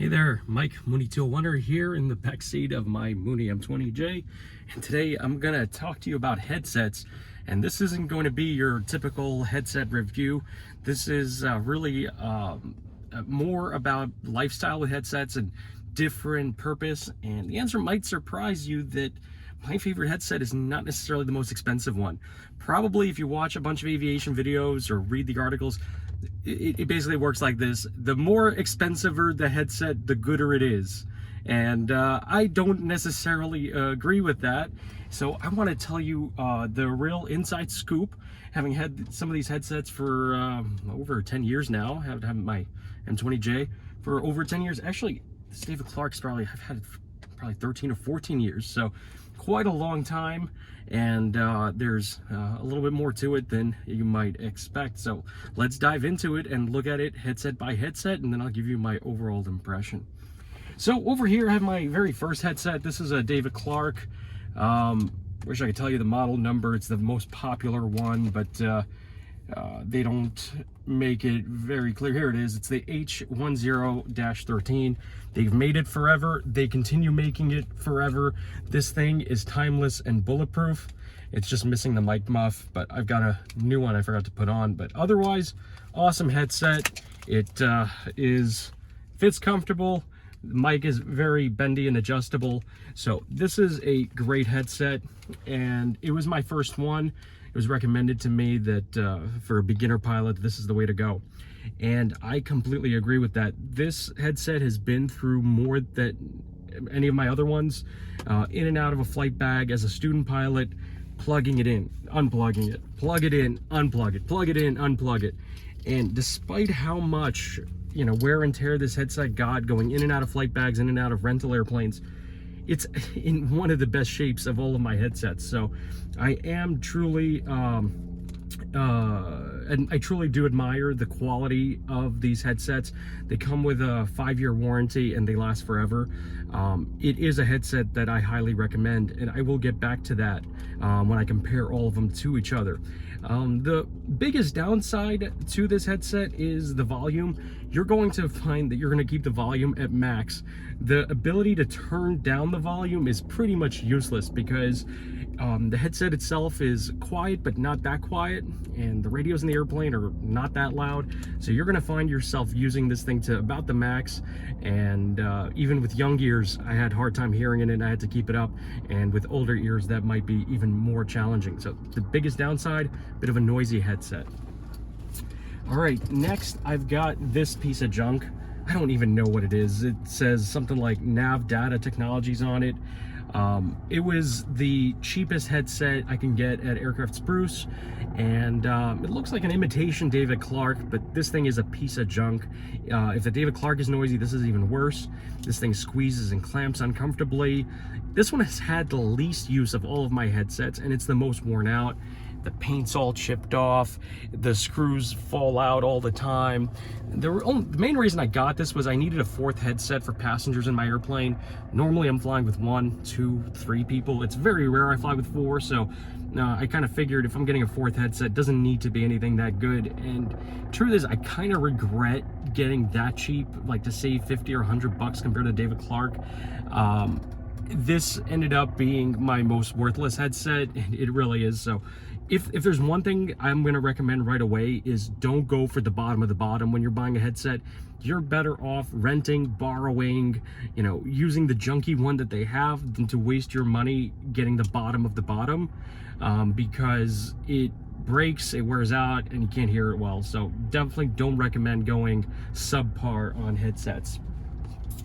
Hey there, Mike Mooney M20J here in the back seat of my Mooney M20J, and today I'm going to talk to you about headsets. And this isn't going to be your typical headset review. This is really more about lifestyle with headsets and different purpose. And the answer might surprise you that my favorite headset is not necessarily the most expensive one. Probably if you watch a bunch of aviation videos or read the articles, it basically works like this. The more expensiver the headset, the gooder it is. And I don't necessarily agree with that. So I want to tell you the real inside scoop, having had some of these headsets for over 10 years now. I've had my M20J for over 10 years. Actually, this David Clark's I've had it for probably 13 or 14 years. So quite a long time. And there's a little bit more to it than you might expect. So let's dive into it and look at it headset by headset, and then I'll give you my overall impression. So over here I have my very first headset. This is a David Clark. Wish I could tell you the model number. It's the most popular one, but they don't make it very clear. Here it is. It's the H10-13. They've made it forever. They continue making it forever. This thing is timeless and bulletproof. It's just missing the mic muff, but I've got a new one I forgot to put on. But otherwise, awesome headset. It fits comfortable. The mic is very bendy and adjustable. So this is a great headset, and it was my first one. It was recommended to me that for a beginner pilot, this is the way to go. And I completely agree with that. This headset has been through more than any of my other ones, in and out of a flight bag as a student pilot, plugging it in, unplugging it, plug it in, unplug it, plug it in, unplug it. And despite how much, wear and tear this headset got going in and out of flight bags, in and out of rental airplanes, it's in one of the best shapes of all of my headsets. So I am truly, and I truly do admire the quality of these headsets. They come with a 5-year warranty and they last forever. It is a headset that I highly recommend, and I will get back to that when I compare all of them to each other. The biggest downside to this headset is the volume. You're going to find that you're going to keep the volume at max. The ability to turn down the volume is pretty much useless because the headset itself is quiet, but not that quiet, and the radios in the airplane are not that loud. So you're going to find yourself using this thing to about the max. And even with young ears, I had a hard time hearing it and I had to keep it up. And with older ears, that might be even more challenging. So the biggest downside, bit of a noisy headset. All right, next I've got this piece of junk. I don't even know what it is. It says something like Nav Data Technologies on it. It was the cheapest headset I can get at Aircraft Spruce, and it looks like an imitation David Clark, but this thing is a piece of junk. If the David Clark is noisy, this is even worse. This thing squeezes and clamps uncomfortably. This one has had the least use of all of my headsets, and it's the most worn out. The paint's all chipped off, the screws fall out all the time. The main reason I got this was I needed a 4th headset for passengers in my airplane. Normally I'm flying with 1, 2, 3 people. It's very rare I fly with 4, so I kind of figured if I'm getting a 4th headset, it doesn't need to be anything that good. And truth is, I kind of regret getting that cheap, like to save 50 or 100 bucks compared to David Clark. This ended up being my most worthless headset, and it really is. So if there's one thing I'm going to recommend right away, is don't go for the bottom of the bottom when you're buying a headset. You're better off renting, borrowing, using the junky one that they have than to waste your money getting the bottom of the bottom, because it breaks, it wears out, and you can't hear it well. So definitely don't recommend going subpar on headsets.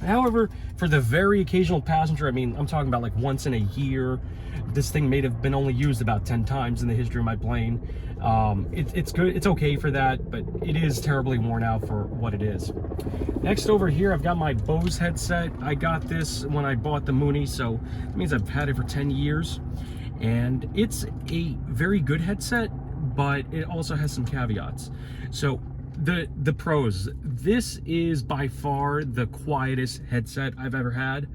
However, for the very occasional passenger, I'm talking about like once in a year, this thing may have been only used about 10 times in the history of my plane. It's good, it's okay for that, but it is terribly worn out for what it is. Next over here, I've got my Bose headset. I got this when I bought the Mooney, so that means I've had it for 10 years. And it's a very good headset, but it also has some caveats. So the pros: this is by far the quietest headset I've ever had.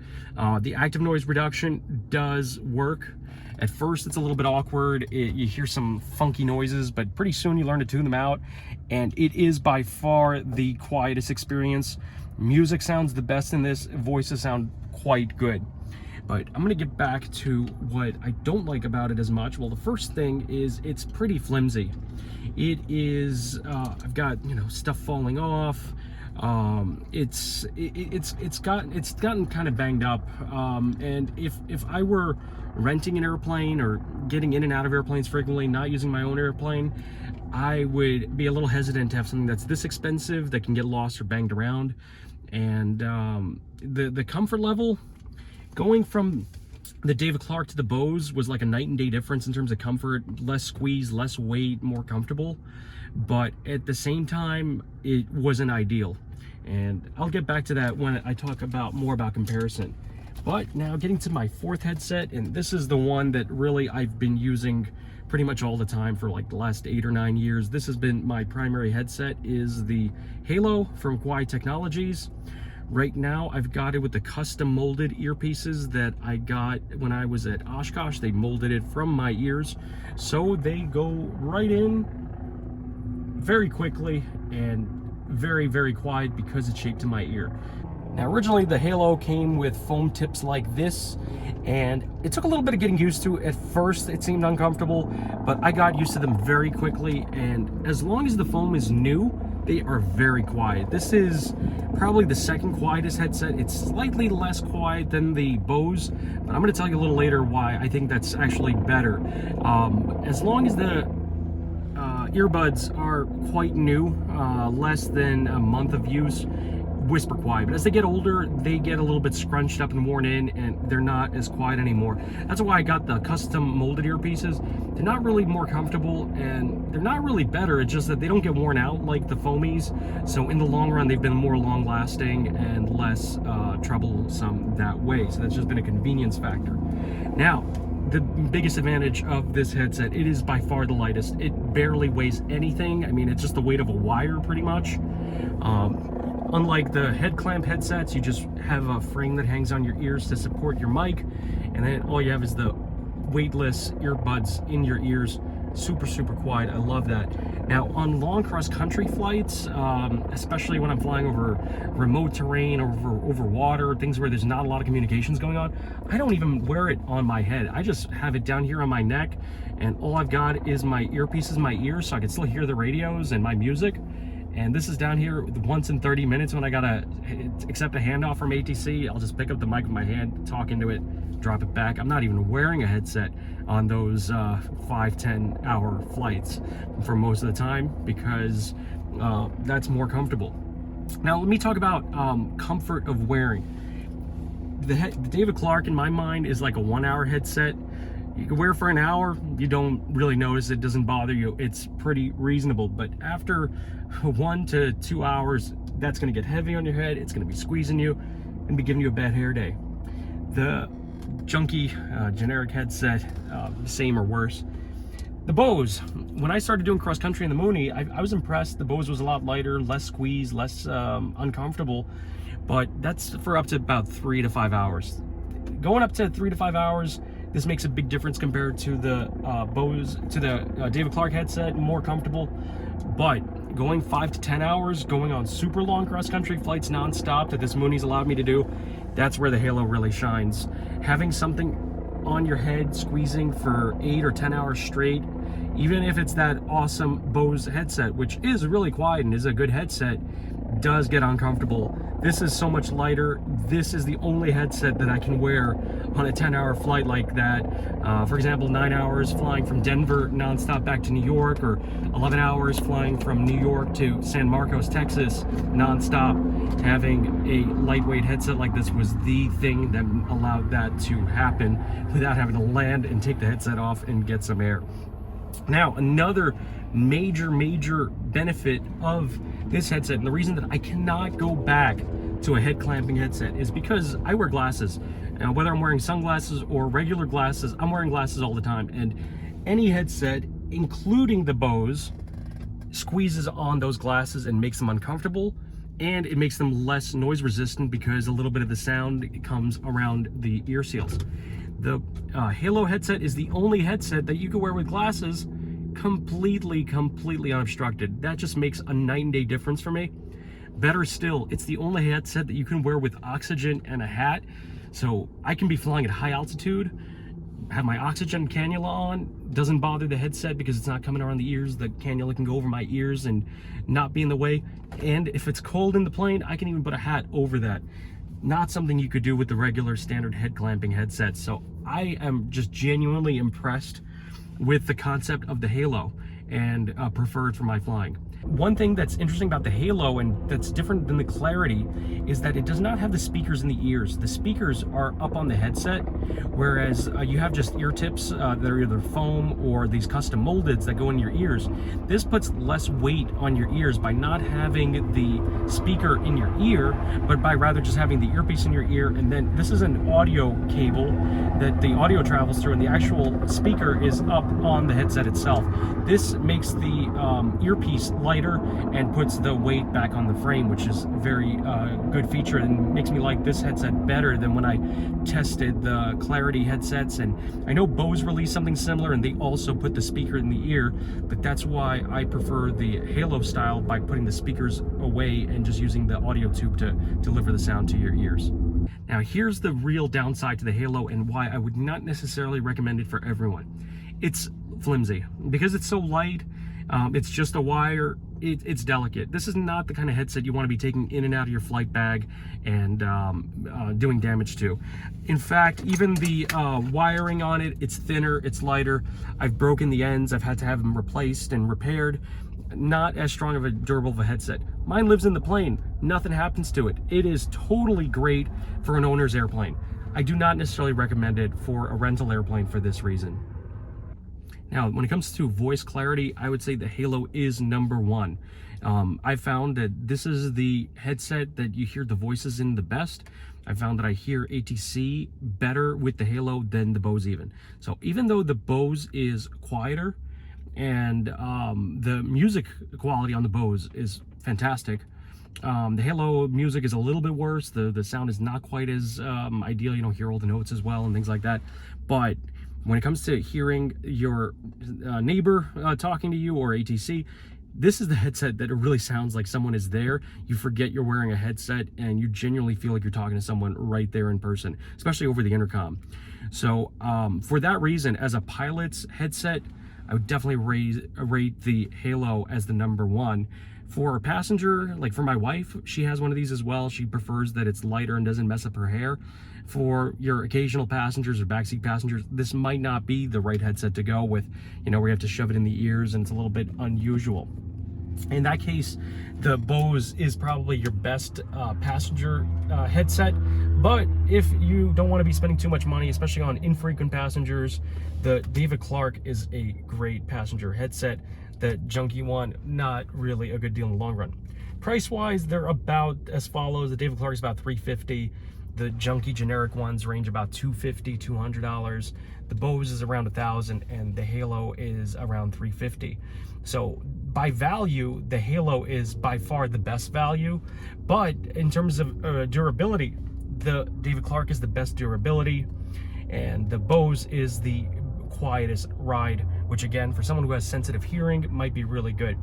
The active noise reduction does work. At first it's a little bit awkward, you hear some funky noises, but pretty soon you learn to tune them out, and it is by far the quietest experience. Music sounds the best in this, voices sound quite good. But I'm gonna get back to what I don't like about it as much. Well, the first thing is it's pretty flimsy. It is, I've got, you know, stuff falling off. It's gotten kind of banged up. And if I were renting an airplane or getting in and out of airplanes frequently, not using my own airplane, I would be a little hesitant to have something that's this expensive that can get lost or banged around. And the comfort level, going from the David Clark to the Bose was like a night and day difference in terms of comfort. Less squeeze, less weight, more comfortable. But at the same time, it wasn't ideal. And I'll get back to that when I talk about more about comparison. But now getting to my fourth headset, and this is the one that really I've been using pretty much all the time for like the last 8 or 9 years. This has been my primary headset, is the Halo from Quiet Technologies. Right now, I've got it with the custom molded earpieces that I got when I was at Oshkosh. They molded it from my ears, so they go right in very quickly and very, very quiet because it's shaped to my ear. Now, originally the Halo came with foam tips like this, and it took a little bit of getting used to. At first, it seemed uncomfortable, but I got used to them very quickly, and as long as the foam is new, they are very quiet. This is probably the second quietest headset. It's slightly less quiet than the Bose, but I'm going to tell you a little later why I think that's actually better. As long as the earbuds are quite new, less than a month of use, whisper quiet. But as they get older, they get a little bit scrunched up and worn in, and they're not as quiet anymore. That's why I got the custom molded earpieces. They're not really more comfortable, and they're not really better. It's just that they don't get worn out like the foamies. So in the long run, they've been more long lasting and less troublesome that way. So that's just been a convenience factor. Now, the biggest advantage of this headset, it is by far the lightest. It barely weighs anything. I mean, it's just the weight of a wire pretty much. Unlike the head clamp headsets, you just have a frame that hangs on your ears to support your mic, and then all you have is the weightless earbuds in your ears. Super, super quiet. I love that. Now, on long cross-country flights, especially when I'm flying over remote terrain, over water, things where there's not a lot of communications going on, I don't even wear it on my head. I just have it down here on my neck, and all I've got is my earpieces in my ears, so I can still hear the radios and my music. And this is down here once in 30 minutes when I gotta accept a handoff from ATC. I'll just pick up the mic with my hand, talk into it, drop it back. I'm not even wearing a headset on those 5-10 hour flights for most of the time because that's more comfortable. Now let me talk about comfort of wearing. The David Clark, in my mind, is like a 1 hour headset. You can wear for an hour, you don't really notice, it doesn't bother you, it's pretty reasonable. But after 1 to 2 hours, that's going to get heavy on your head, it's going to be squeezing you and be giving you a bad hair day. The junky generic headset, same or worse. The Bose, when I started doing cross country in the Mooney, I was impressed. The Bose was a lot lighter, less squeeze, less uncomfortable, but that's for up to about 3 to 5 hours. Going up to 3 to 5 hours, this makes a big difference compared to the Bose, to the David Clark headset, more comfortable. But going 5 to 10 hours, going on super long cross-country flights non-stop that this Mooney's allowed me to do, that's where the Halo really shines. Having something on your head squeezing for 8 or 10 hours straight, even if it's that awesome Bose headset, which is really quiet and is a good headset, does get uncomfortable. This is so much lighter. This is the only headset that I can wear on a 10-hour flight like that. For example, 9 hours flying from Denver nonstop back to New York, or 11 hours flying from New York to San Marcos, Texas, nonstop. Having a lightweight headset like this was the thing that allowed that to happen without having to land and take the headset off and get some air. Now, another major benefit of this headset, and the reason that I cannot go back to a head clamping headset, is because I wear glasses. Now, whether I'm wearing sunglasses or regular glasses, I'm wearing glasses all the time, and any headset, including the Bose, squeezes on those glasses and makes them uncomfortable, and it makes them less noise resistant because a little bit of the sound comes around the ear seals. The Halo headset is the only headset that you can wear with glasses completely unobstructed. That just makes a night and day difference for me. Better still, it's the only headset that you can wear with oxygen and a hat. So I can be flying at high altitude, have my oxygen cannula on, doesn't bother the headset because it's not coming around the ears. The cannula can go over my ears and not be in the way. And if it's cold in the plane, I can even put a hat over that. Not something you could do with the regular standard head clamping headsets. So I am just genuinely impressed with the concept of the Halo and prefer it for my flying. One thing that's interesting about the Halo and that's different than the Clarity is that it does not have the speakers in the ears. The speakers are up on the headset, whereas you have just ear tips that are either foam or these custom moldeds that go in your ears. This puts less weight on your ears by not having the speaker in your ear, but by rather just having the earpiece in your ear. And then this is an audio cable that the audio travels through, and the actual speaker is up on the headset itself. This makes the earpiece lighter and puts the weight back on the frame, which is a very good feature and makes me like this headset better than when I tested the Clarity headsets. And I know Bose released something similar and they also put the speaker in the ear, but that's why I prefer the Halo style by putting the speakers away and just using the audio tube to deliver the sound to your ears. Now here's the real downside to the Halo and why I would not necessarily recommend it for everyone. It's flimsy. Because it's so light, it's just a wire, it's delicate. This is not the kind of headset you want to be taking in and out of your flight bag and doing damage to. In fact, even the wiring on it, it's thinner, it's lighter. I've broken the ends, I've had to have them replaced and repaired. Not as strong of a durable of a headset. Mine lives in the plane, nothing happens to it. It is totally great for an owner's airplane. I do not necessarily recommend it for a rental airplane for this reason. Now, when it comes to voice clarity, I would say the Halo is #1. I found that this is the headset that you hear the voices in the best. I found that I hear ATC better with the Halo than the Bose even. So even though the Bose is quieter and the music quality on the Bose is fantastic, the Halo music is a little bit worse. The sound is not quite as ideal. You don't hear all the notes as well and things like that. But when it comes to hearing your neighbor talking to you or ATC, this is the headset that it really sounds like someone is there. You forget you're wearing a headset and you genuinely feel like you're talking to someone right there in person, especially over the intercom. So for that reason, as a pilot's headset, I would definitely rate the Halo as the #1. For a passenger, like for my wife, she has one of these as well. She prefers that it's lighter and doesn't mess up her hair. For your occasional passengers or backseat passengers, this might not be the right headset to go with, where you have to shove it in the ears and it's a little bit unusual. In that case, the Bose is probably your best passenger headset. But if you don't want to be spending too much money, especially on infrequent passengers, the David Clark is a great passenger headset. The junky one, not really a good deal in the long run. Price-wise, they're about as follows. The David Clark is about $350. The junky generic ones range about $250, $200. The Bose is around $1,000, and the Halo is around $350. So by value, the Halo is by far the best value. But in terms of durability, the David Clark is the best durability, and the Bose is the quietest ride, which again, for someone who has sensitive hearing, might be really good.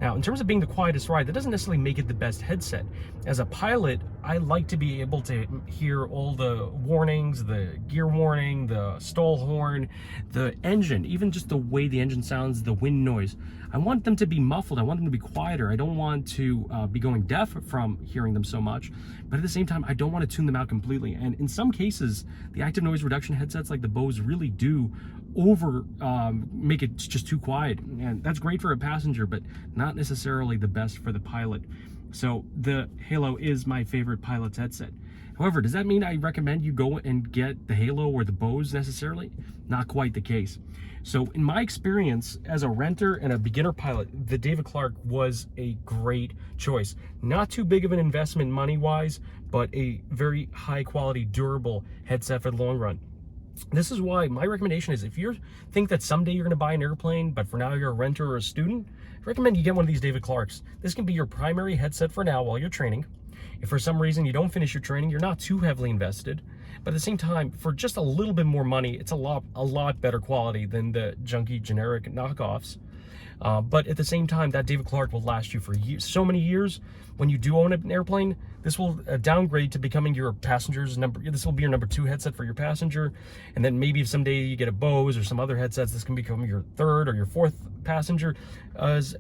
Now, in terms of being the quietest ride, that doesn't necessarily make it the best headset. As a pilot, I like to be able to hear all the warnings, the gear warning, the stall horn, the engine, even just the way the engine sounds, the wind noise. I want them to be muffled. I want them to be quieter. I don't want to be going deaf from hearing them so much. But at the same time, I don't want to tune them out completely. And in some cases, the active noise reduction headsets like the Bose really do make it just too quiet, and that's great for a passenger, but not necessarily the best for the pilot. So the Halo is my favorite pilot's headset. However, does that mean I recommend you go and get the Halo or the Bose necessarily? Not quite the case. So in my experience as a renter and a beginner pilot, the David Clark was a great choice. Not too big of an investment money-wise, but a very high quality, durable headset for the long run. This is why my recommendation is, if you think that someday you're going to buy an airplane, but for now you're a renter or a student, I recommend you get one of these David Clarks. This can be your primary headset for now while you're training. If for some reason you don't finish your training, you're not too heavily invested. But at the same time, for just a little bit more money, it's a lot better quality than the junky generic knockoffs. But at the same time, that David Clark will last you for years, so many years. When you do own an airplane, this will downgrade to becoming your passenger's number. This will be your number 2 headset for your passenger, and then maybe if someday you get a Bose or some other headsets, this can become your 3rd or your 4th passenger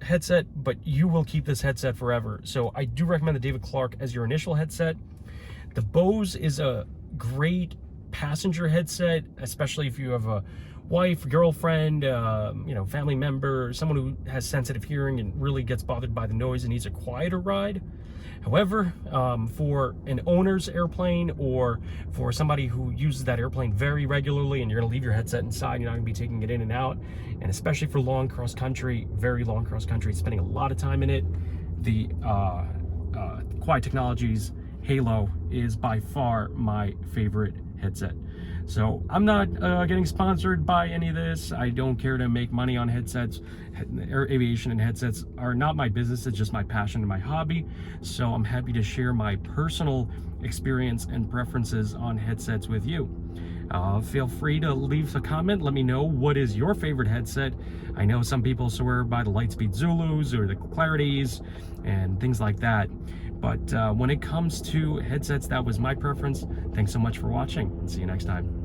headset. But you will keep this headset forever. So I do recommend the David Clark as your initial headset. The Bose is a great passenger headset, especially if you have a wife, girlfriend, family member, someone who has sensitive hearing and really gets bothered by the noise and needs a quieter ride. However, for an owner's airplane, or for somebody who uses that airplane very regularly and you're going to leave your headset inside, you're not going to be taking it in and out, and especially for long cross country, very long cross country, spending a lot of time in it, the Quiet Technologies Halo is by far my favorite headset. So I'm not getting sponsored by any of this. I don't care to make money on headsets. Aviation and headsets are not my business. It's just my passion and my hobby. So I'm happy to share my personal experience and preferences on headsets with you. Feel free to leave a comment. Let me know, what is your favorite headset. I know some people swear by the Lightspeed Zulus or the Clarities and things like that. But when it comes to headsets, that was my preference. Thanks so much for watching, and see you next time.